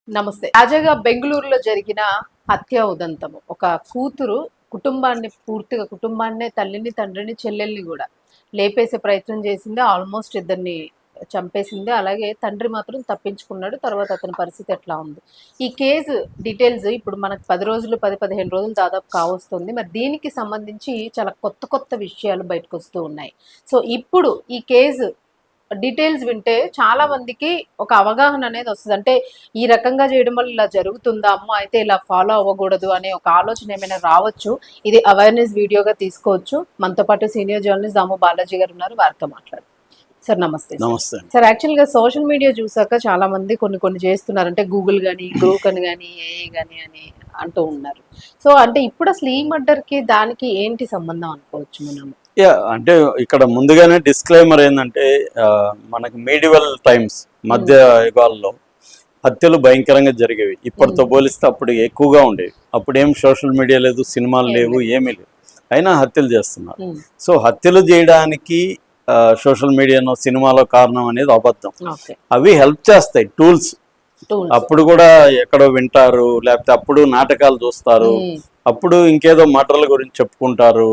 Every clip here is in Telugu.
నమస్తే. తాజాగా బెంగుళూరులో జరిగిన హత్య ఉదంతము. ఒక కూతురు కుటుంబాన్నే తల్లిని, తండ్రిని, చెల్లెల్ని గూడా లేపేసే ప్రయత్నం చేసింది. ఆల్మోస్ట్ ఇద్దరిని చంపేసింది. అలాగే తండ్రి మాత్రం తప్పించుకున్నాడు. తర్వాత అతని పరిస్థితి ఎట్లా ఉంది? ఈ కేసు డీటెయిల్స్ ఇప్పుడు మనకు 10 రోజులు, 15 రోజులు దాదాపు కావస్తుంది. మరి దీనికి సంబంధించి చాలా కొత్త విషయాలు బయటకొస్తూ ఉన్నాయి. సో, ఇప్పుడు ఈ కేసు డీటెయిల్స్ వింటే చాలా మందికి ఒక అవగాహన అనేది వస్తది. అంటే ఈ రకంగా చేయడం వల్ల ఇలా జరుగుతుందా? అమ్మో! అయితే ఇలా ఫాలో అవ్వకూడదు అనే ఒక ఆలోచన ఏమైనా రావచ్చు. ఇది అవేర్‌నెస్ వీడియోగా తీసుకోవచ్చు. మనతో పాటు సీనియర్ జర్నలిస్ట్ దాము బాలాజీ గారు ఉన్నారు. వారితో మాట్లాడదాం. సార్ నమస్తే. నమస్తే. సార్ యాక్చువల్‌గా సోషల్ మీడియా చూసాక చాలా మంది కొన్ని చేస్తున్నారు. అంటే గూగుల్ గాని, గ్రూక్ అని గాని, ఏఐ గాని అని అంటూ ఉన్నారు. సో, అంటే ఇప్పుడు అసలు ఈ మర్డర్‌కి దానికి ఏంటి సంబంధం అనుకోవచ్చు మనం? అంటే ఇక్కడ ముందుగానే డిస్క్లైమర్ ఏంటంటే మనకి మీడివల్ టైమ్స్ మధ్య యుగాల్లో హత్యలు భయంకరంగా జరిగేవి. ఇప్పటితో పోలిస్తే అప్పుడు ఎక్కువగా ఉండేవి. అప్పుడు ఏం సోషల్ మీడియా లేదు, సినిమాలు లేవు, ఏమీ లేవు, అయినా హత్యలు చేస్తున్నారు. సో హత్యలు చేయడానికి సోషల్ మీడియానో సినిమాలో కారణం అనేది అబద్ధం. అవి హెల్ప్ చేస్తాయి, టూల్స్. అప్పుడు కూడా ఎక్కడో వింటారు, లేకపోతే అప్పుడు నాటకాలు చూస్తారు, అప్పుడు ఇంకేదో మర్డర్ల గురించి చెప్పుకుంటారు,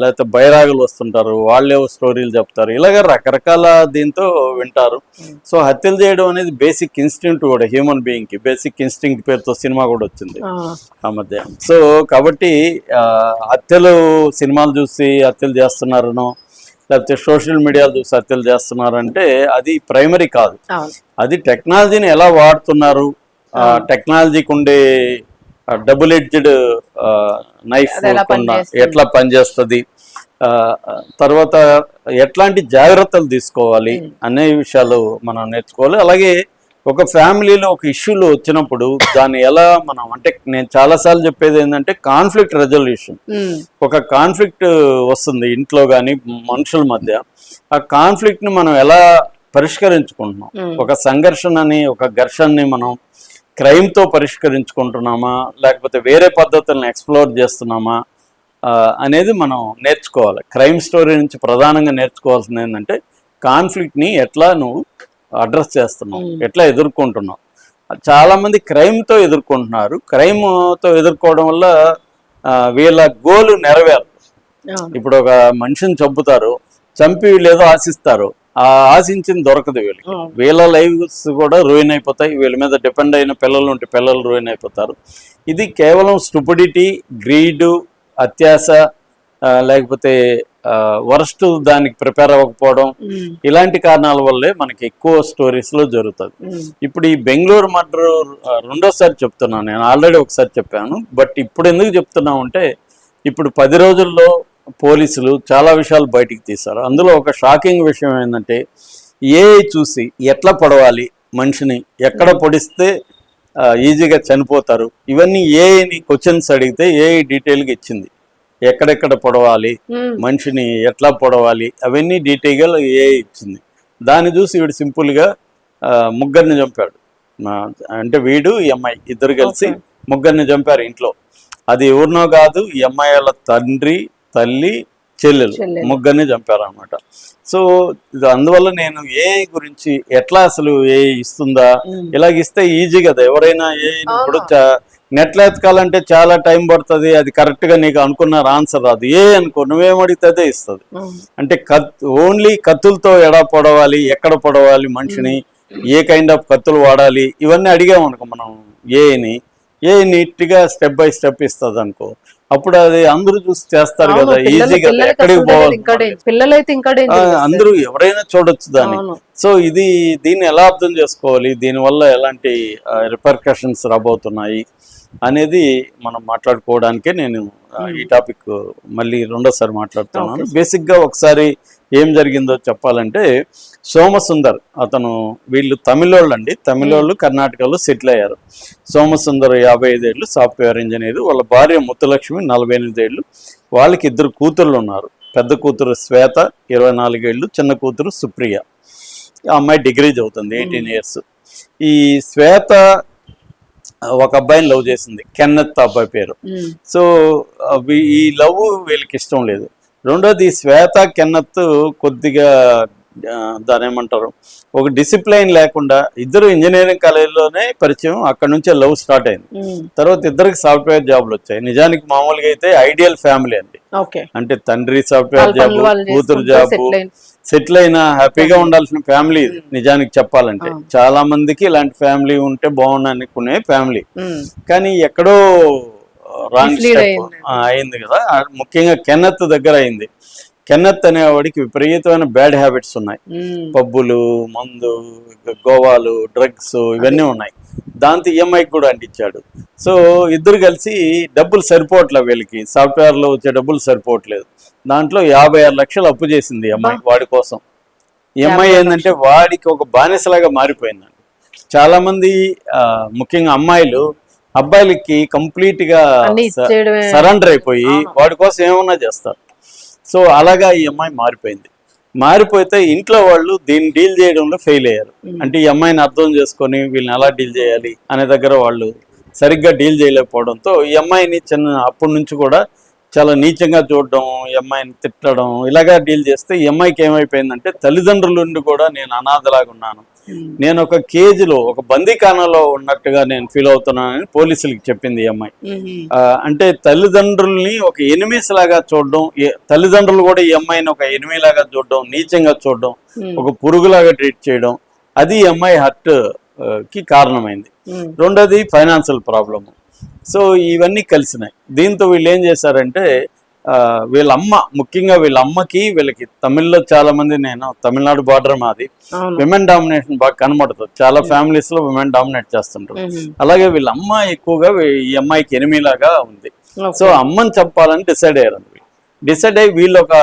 లేకపోతే బైరాగులు వస్తుంటారు, వాళ్ళేవో స్టోరీలు చెప్తారు, ఇలాగ రకరకాల దీంతో వింటారు. సో హత్యలు చేయడం అనేది బేసిక్ ఇన్స్టింక్ట్ కూడా, హ్యూమన్ బీయింగ్కి బేసిక్ ఇన్స్టింక్ట్ పేరుతో సినిమా కూడా వచ్చింది ఆ మధ్య. సో కాబట్టి హత్యలు సినిమాలు చూసి హత్యలు చేస్తున్నారనో, లేకపోతే సోషల్ మీడియాలు చూసి హత్యలు చేస్తున్నారంటే అది ప్రైమరీ కాదు. అది టెక్నాలజీని ఎలా వాడుతున్నారు, టెక్నాలజీకి ఉండే డబుల్ ఎడ్జ్డ్ నైఫ్ ఎట్లా పనిచేస్తుంది, తర్వాత ఎట్లాంటి జాగ్రత్తలు తీసుకోవాలి అనే విషయాలు మనం నేర్చుకోవాలి. అలాగే ఒక ఫ్యామిలీలో ఒక ఇష్యూలు వచ్చినప్పుడు దాన్ని ఎలా మనం, అంటే నేను చాలాసార్లు చెప్పేది ఏంటంటే కాన్ఫ్లిక్ట్ రెజల్యూషన్. ఒక కాన్ఫ్లిక్ట్ వస్తుంది ఇంట్లో కానీ మనుషుల మధ్య, ఆ కాన్ఫ్లిక్ట్ని మనం ఎలా పరిష్కరించుకుంటున్నాం, ఒక సంఘర్షణని, ఒక ఘర్షణని మనం క్రైమ్తో పరిష్కరించుకుంటున్నామా, లేకపోతే వేరే పద్ధతులను ఎక్స్ప్లోర్ చేస్తున్నామా అనేది మనం నేర్చుకోవాలి. క్రైమ్ స్టోరీ నుంచి ప్రధానంగా నేర్చుకోవాల్సింది ఏంటంటే కాన్ఫ్లిక్ట్ని ఎట్లా నువ్వు అడ్రస్ చేస్తున్నావు, ఎట్లా ఎదుర్కొంటున్నావు. చాలామంది క్రైమ్తో ఎదుర్కొంటున్నారు. క్రైమ్తో ఎదుర్కోవడం వల్ల వీళ్ళ గోలు నెరవేరు. ఇప్పుడు ఒక మనిషిని చంపుతారు, చంపి వీళ్ళు ఏదో ఆశిస్తారు, ఆ ఆశించింది దొరకదు వీళ్ళకి. వీళ్ళ లైఫ్స్ కూడా రూయిన్ అయిపోతాయి, వీళ్ళ మీద డిపెండ్ అయిన పిల్లలు ఉంటే పిల్లలు రూయిన్ అయిపోతారు. ఇది కేవలం స్టూపిడిటీ, గ్రీడు, అత్యాశ, లేకపోతే వరస్ట్ దానికి ప్రిపేర్ అవ్వకపోవడం, ఇలాంటి కారణాల వల్లే మనకి ఎక్కువ స్టోరీస్లో జరుగుతుంది. ఇప్పుడు ఈ బెంగళూరు మర్డర్ రెండోసారి చెప్తున్నాను, నేను ఆల్రెడీ ఒకసారి చెప్పాను, బట్ ఇప్పుడు ఎందుకు చెప్తున్నాం అంటే ఇప్పుడు 10 రోజుల్లో పోలీసులు చాలా విషయాలు బయటికి తీశారు. అందులో ఒక షాకింగ్ విషయం ఏంటంటే ఏఐ చూసి ఎట్లా పొడవాలి మనిషిని, ఎక్కడ పొడిస్తే ఈజీగా చనిపోతారు, ఇవన్నీ ఏఐని క్వశ్చన్స్ అడిగితే ఏఐ డీటెయిల్గా ఇచ్చింది. ఎక్కడెక్కడ పొడవాలి, మనిషిని ఎట్లా పొడవాలి, అవన్నీ డీటెయిల్గా ఏఐ ఇచ్చింది. దాన్ని చూసి వీడు సింపుల్గా ముగ్గురిని చంపాడు. అంటే వీడు ఈ అమ్మాయి ఇద్దరు కలిసి ముగ్గురిని చంపారు ఇంట్లో. అది ఎవరినో కాదు, ఈ అమ్మాయి వాళ్ళ తండ్రి, తల్లి, చెల్లెలు ముగ్గురిని చంపారనమాట. సో అందువల్ల నేను ఏఐ గురించి ఎట్లా అసలు ఏఐ ఇస్తుందా, ఇలాగ ఇస్తే ఈజీ కదా, ఎవరైనా ఏఐ ఇప్పుడు నెట్లో ఎతకాలంటే చాలా టైం పడుతుంది, అది కరెక్ట్గా నీకు అనుకున్న ఆన్సర్ రాదు. అనుకో నువ్వేం అడిగితే అదే ఇస్తుంది. అంటే ఓన్లీ కత్తులతో ఎడా పొడవాలి, ఎక్కడ పొడవాలి మనిషిని, ఏ కైండ్ ఆఫ్ కత్తులు వాడాలి, ఇవన్నీ అడిగామనుకో మనం ఏఐని, నీట్గా స్టెప్ బై స్టెప్ ఇస్తుంది అనుకో. అప్పుడు అది అందరూ చూసి చేస్తారు కదా, ఈజీగా ఎక్కడికి పోవాలి, అందరూ ఎవరైనా చూడొచ్చు దాన్ని. సో దీన్ని ఎలా అర్థం చేసుకోవాలి, దీనివల్ల ఎలాంటి రిపర్కషన్స్ రాబోతున్నాయి అనేది మనం మాట్లాడుకోవడానికే నేను ఈ టాపిక్ మళ్ళీ రెండోసారి మాట్లాడుతున్నాను. బేసిక్గా ఒకసారి ఏం జరిగిందో చెప్పాలంటే, సోమసుందర్ అతను, వీళ్ళు తమిళోళ్ళు అండి, తమిళోళ్ళు కర్ణాటకలో సెటిల్ అయ్యారు. సోమసుందర్ 55 ఏళ్ళు, సాఫ్ట్వేర్ ఇంజనీర్. వాళ్ళ భార్య ముత్తులక్ష్మి 48 ఏళ్ళు. వాళ్ళకి 2 కూతుర్లు ఉన్నారు. పెద్ద కూతురు శ్వేత 24 ఏళ్ళు, చిన్న కూతురు సుప్రియ. ఆ అమ్మాయి డిగ్రీ చదువుతుంది, 18 ఇయర్స్. ఈ శ్వేత ఒక అబ్బాయిని లవ్ చేసింది, కెన్నెత్ అబ్బాయి పేరు. సో ఈ లవ్ వీళ్ళకి ఇష్టం లేదు. రెండోది శ్వేత కెన్నెత్ కొద్దిగా దాని ఏమంటారు, ఒక డిసిప్లైన్ లేకుండా ఇద్దరు ఇంజనీరింగ్ కాలేజీలోనే పరిచయం, అక్కడ నుంచే లవ్ స్టార్ట్ అయింది. తర్వాత ఇద్దరికి సాఫ్ట్వేర్ జాబ్లు వచ్చాయి. నిజానికి మామూలుగా అయితే ఐడియల్ ఫ్యామిలీ అండి. ఓకే. అంటే తండ్రి సాఫ్ట్వేర్ జాబ్, కూతురు జాబ్, సెటిల్ అయినా హ్యాపీగా ఉండాల్సిన ఫ్యామిలీ ఇది. నిజానికి చెప్పాలంటే చాలా మందికి ఇలాంటి ఫ్యామిలీ ఉంటే బాగుండు అనుకునే ఫ్యామిలీ. కానీ ఎక్కడో రాంగ్ స్టెప్ అయింది కదా. ముఖ్యంగా కెన్నెత్ దగ్గర అయింది. కెన్నెత్ అనేవాడికి విపరీతమైన బ్యాడ్ హ్యాబిట్స్ ఉన్నాయి. పబ్బులు, మందు, గోవాలు, డ్రగ్స్ ఇవన్నీ ఉన్నాయి. దాంతో ఈఎంఐకి కూడా అంటించాడు. సో ఇద్దరు కలిసి డబ్బులు సరిపోవట్లేదు, వీళ్ళకి సాఫ్ట్వేర్లో వచ్చే డబ్బులు సరిపోవట్లేదు. దాంట్లో 56 లక్షలు అప్పు చేసింది ఈఎంఐ వాడి కోసం. ఈఎంఐ ఏంటంటే వాడికి ఒక బానిసలాగా మారిపోయిందండి. చాలా మంది ముఖ్యంగా అమ్మాయిలు అబ్బాయిలకి కంప్లీట్ గా సరెండర్ అయిపోయి వాడి కోసం ఏమన్నా చేస్తారు. సో అలాగా ఈ అమ్మాయి మారిపోయింది. మారిపోతే ఇంట్లో వాళ్ళు దీన్ని డీల్ చేయడంలో ఫెయిల్ అయ్యారు. అంటే ఈ అమ్మాయిని అర్థం చేసుకొని వీళ్ళని ఎలా డీల్ చేయాలి అనే దగ్గర వాళ్ళు సరిగ్గా డీల్ చేయలేకపోవడంతో ఈ అమ్మాయిని అప్పటి నుంచి కూడా చాలా నీచంగా చూడడం, ఈ అమ్మాయిని తిట్టడం, ఇలాగా డీల్ చేస్తే ఈ అమ్మాయికి ఏమైపోయిందంటే తల్లిదండ్రుల నుండి కూడా నేను అనాథలాగా ఉన్నాను, నేను ఒక కేజీలో ఒక బందీఖానాలో ఉన్నట్టుగా నేను ఫీల్ అవుతున్నానని పోలీసులకి చెప్పింది ఈ అమ్మాయి. అంటే తల్లిదండ్రుల్ని ఒక ఎనిమిస్ లాగా చూడడం, తల్లిదండ్రులు కూడా ఈ అమ్మాయిని ఒక ఎనిమి లాగా చూడడం, నీచంగా చూడడం, ఒక పురుగులాగా ట్రీట్ చేయడం, అది ఈ అమ్మాయి హర్ట్ కి కారణమైంది. రెండోది ఫైనాన్షియల్ ప్రాబ్లమ్. సో ఇవన్నీ కలిసినాయి. దీంతో వీళ్ళు ఏం చేశారంటే వీళ్ళ అమ్మ, ముఖ్యంగా వీళ్ళ అమ్మకి వీళ్ళకి తమిళ్లో చాలా మంది, నేను తమిళనాడు బార్డర్ మాది, విమెన్ డామినేషన్ బాగా కనబడుతుంది. చాలా ఫ్యామిలీస్ లో విమెన్ డామినేట్ చేస్తుంటారు. అలాగే వీళ్ళ అమ్మ ఎక్కువగా ఈ అమ్మాయికి ఎనిమిలాగా ఉంది. సో అమ్మని చంపాలని డిసైడ్ అయ్యారు. డిసైడ్ అయ్యి వీళ్ళు ఒక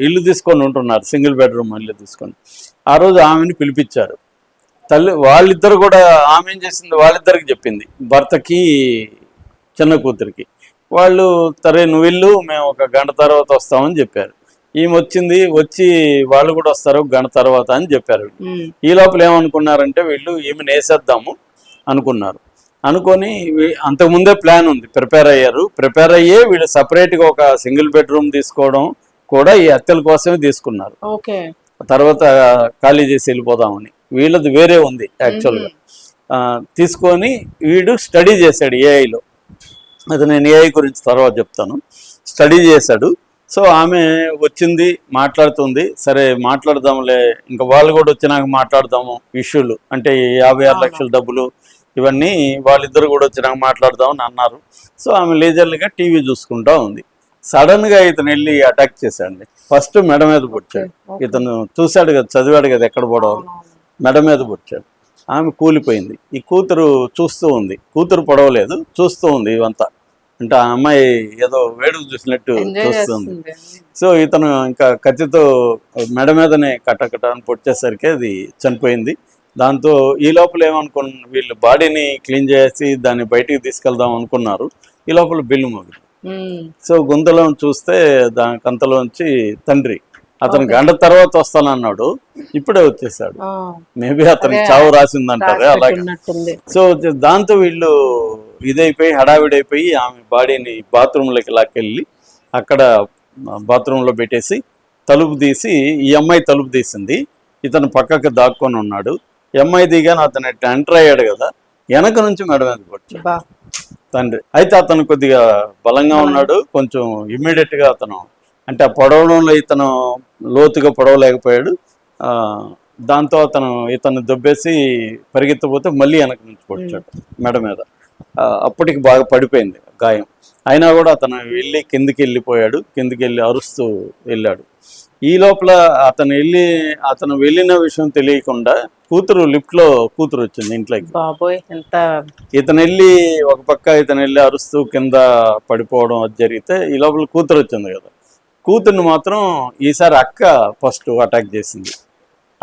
ఇల్లు తీసుకొని ఉంటున్నారు, సింగిల్ బెడ్రూమ్ ఇల్లు తీసుకొని. ఆ రోజు ఆమెని పిలిపించారు. వాళ్ళిద్దరు కూడా ఆమె ఏం చేసింది, వాళ్ళిద్దరికి చెప్పింది, భర్తకి చిన్న కూతురికి. వాళ్ళు సరే నువ్వు వెళ్ళు, మేము ఒక గంట తర్వాత వస్తామని చెప్పారు. ఈమె వచ్చి వాళ్ళు కూడా వస్తారు గంట తర్వాత అని చెప్పారు. ఈ లోపల ఏమనుకున్నారంటే వీళ్ళు ఈమెను వేసేద్దాము అనుకున్నారు. అనుకొని అంతకుముందే ప్లాన్ ఉంది, ప్రిపేర్ అయ్యారు. ప్రిపేర్ అయ్యే వీళ్ళు సపరేట్గా ఒక సింగిల్ బెడ్రూమ్ తీసుకోవడం కూడా ఈ హత్యల కోసమే తీసుకున్నారు. తర్వాత ఖాళీ చేసి వెళ్ళిపోదామని. వీళ్ళది వేరే ఉంది యాక్చువల్గా. తీసుకొని వీడు స్టడీ చేశాడు ఏఐలో. అది నేను ఏఐ గురించి తర్వాత చెప్తాను. స్టడీ చేశాడు. సో ఆమె వచ్చింది, మాట్లాడుతుంది. సరే మాట్లాడదాంలే, ఇంకా వాళ్ళు కూడా వచ్చినాక మాట్లాడదాము ఇష్యూలు, అంటే 56 లక్షల డబ్బులు ఇవన్నీ వాళ్ళిద్దరు కూడా వచ్చినాక మాట్లాడదామని అన్నారు. సో ఆమె లేజర్లీగా టీవీ చూసుకుంటా ఉంది. సడన్ గా ఇతను వెళ్ళి అటాక్ చేశాడు. ఫస్ట్ మెడ మీద పొడిచాడు. ఇతను చూశాడు కదా, చదివాడు కదా ఎక్కడ పడవాలి, మెడ మీద పొడిచాడు. ఆమె కూలిపోయింది. ఈ కూతురు చూస్తూ ఉంది. కూతురు పడవలేదు, చూస్తూ ఉంది ఇవంతా. అంటే ఆ అమ్మాయి ఏదో వేడుకు చూసినట్టు చూస్తుంది. సో ఇతను ఇంకా కత్తితో మెడ మీదనే కట్టకట అని పొడిచేసరికి అది చనిపోయింది. దాంతో ఈ లోపల వీళ్ళు బాడీని క్లీన్ చేసి దాన్ని బయటికి తీసుకెళ్దాం అనుకున్నారు. ఈ లోపల బిల్లు మోగింది. సో గుంతలో చూస్తే దాని కంతలోంచి తండ్రి, అతను గంట తర్వాత వస్తానన్నాడు, ఇప్పుడే వచ్చేసాడు. మేబీ అతనికి చావు రాసిందంటారే అలాగే. సో దాంతో వీళ్ళు ఇదైపోయి హడావిడైపోయి ఆమె బాడీని బాత్రూంలోకి లాక్కెళ్ళి అక్కడ బాత్రూంలో పెట్టేసి తలుపు తీసి, ఈ అమ్మాయి తలుపు తీసింది, ఇతను పక్కకి దాక్కొని ఉన్నాడు. ఈ అమ్మాయి దిగాను, అతను ఎంటర్ అయ్యాడు కదా, వెనక నుంచి మెడ మీద కొట్టాడు తండ్రి. అయితే అతను కొద్దిగా బలంగా ఉన్నాడు, కొంచెం ఇమ్మీడియట్ గా అతను, అంటే ఆ పొడవడంలో ఇతను లోతుగా పొడవలేకపోయాడు. దాంతో ఇతను దొబ్బేసి పరిగెత్తపోతే మళ్ళీ వెనక నుంచి కొట్టాడు మెడ మీద. అప్పటికి బాగా పడిపోయింది గాయం. అయినా కూడా అతను కిందికి వెళ్ళి అరుస్తూ వెళ్ళాడు. ఈ లోపల అతను వెళ్ళిన విషయం తెలియకుండా లిఫ్ట్ లో కూతురు వచ్చింది ఇంట్లోకి. ఇతను వెళ్ళి అరుస్తూ కింద పడిపోవడం అది జరిగితే ఈ లోపల కూతురు వచ్చింది కదా. కూతుర్ని మాత్రం ఈసారి అక్క ఫస్ట్ అటాక్ చేసింది.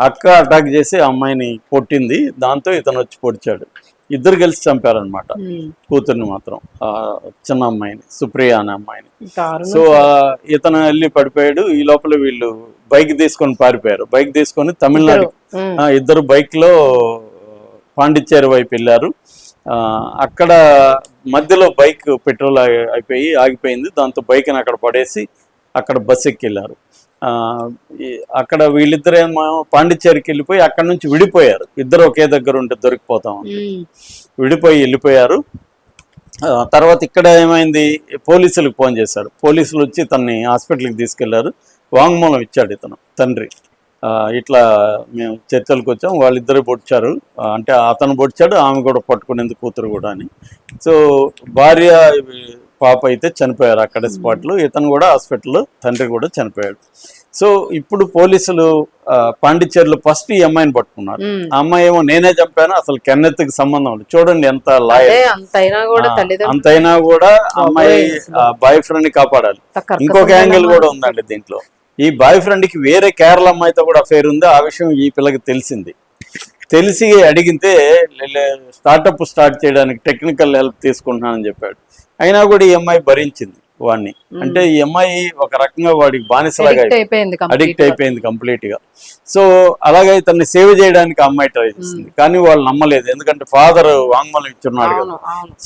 అక్క అటాక్ చేసి అమ్మాయిని కొట్టింది. దాంతో ఇతను వచ్చి పొడిచాడు. ఇద్దరు కలిసి చంపారనమాట కూతుర్ని మాత్రం, చిన్న అమ్మాయిని, సుప్రియ అనే అమ్మాయిని. సో ఇతను వెళ్ళి పడిపోయాడు. ఈ లోపల వీళ్ళు బైక్ తీసుకొని పారిపోయారు. బైక్ తీసుకొని తమిళనాడు, ఇద్దరు బైక్ లో పాండిచ్చేరి వైపు వెళ్ళారు. అక్కడ మధ్యలో బైక్ పెట్రోల్ అయిపోయి ఆగిపోయింది. దాంతో బైక్ని అక్కడ పడేసి అక్కడ బస్ ఎక్కి వెళ్ళారు. అక్కడ వీళ్ళిద్దరేమో పాండిచ్చేరికి వెళ్ళిపోయి అక్కడ నుంచి విడిపోయారు. ఇద్దరు ఒకే దగ్గర ఉంటే దొరికిపోతాం విడిపోయి వెళ్ళిపోయారు. తర్వాత ఇక్కడ ఏమైంది, పోలీసులకు ఫోన్ చేశారు. పోలీసులు వచ్చి తనని హాస్పిటల్కి తీసుకెళ్లారు. వాంగ్మూలం ఇచ్చాడు ఇతను తండ్రి, ఇట్లా మేము చర్చలకు వచ్చాం, వాళ్ళిద్దరు పొడిచారు, అంటే అతను పొడిచాడు, ఆమె కూడా పట్టుకునేందుకు కూతురు కూడా అని. సో భార్య పాప అయితే చనిపోయారు అక్కడ స్పాట్లో, ఇతను కూడా హాస్పిటల్లో, తండ్రి కూడా చనిపోయాడు. సో ఇప్పుడు పోలీసులు పాండిచ్చేరిలో ఫస్ట్ ఈ అమ్మాయిని పట్టుకున్నారు. ఆ అమ్మాయి ఏమో నేనే చంపాను, అసలు కెన్నెత్తుకి సంబంధం ఉంది. చూడండి ఎంత లాయర్, అంతైనా కూడా అమ్మాయి బాయ్ ఫ్రెండ్ ని కాపాడాలి. ఇంకొక యాంగిల్ కూడా ఉందండి దీంట్లో. ఈ బాయ్ ఫ్రెండ్ కి వేరే కేరళ అమ్మాయితో కూడా అఫేర్ ఉంది. ఆ విషయం ఈ పిల్లకి తెలిసింది. తెలిసి అడిగితే స్టార్టప్ స్టార్ట్ చేయడానికి టెక్నికల్ హెల్ప్ తీసుకుంటున్నానని చెప్పాడు. అయినా కూడా ఈ అమ్మాయి భరించింది వాడిని. అంటే ఈ అమ్మాయి ఒక రకంగా వాడికి బానిసలాగా అడిక్ట్ అయిపోయింది కంప్లీట్ గా. సో అలాగే తనని సేవ్ చేయడానికి అమ్మాయి ట్రై చేసింది, కానీ వాళ్ళు నమ్మలేదు. ఎందుకంటే ఫాదర్ వాంగ్మూలం ఇచ్చున్నాడు కదా.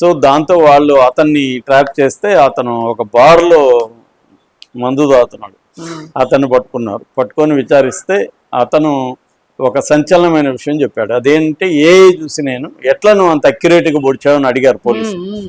సో దాంతో వాళ్ళు అతన్ని ట్రాప్ చేస్తే అతను ఒక బార్ లో మందు తాగుతున్నాడు. అతన్ని పట్టుకున్నారు. పట్టుకొని విచారిస్తే అతను ఒక సంచలనమైన విషయం చెప్పాడు. అదేంటి, ఏ చూసి నేను ఎట్లా నువ్వు అంత అక్యురేట్ గా పొడిచావు అని అడిగారు పోలీసులు.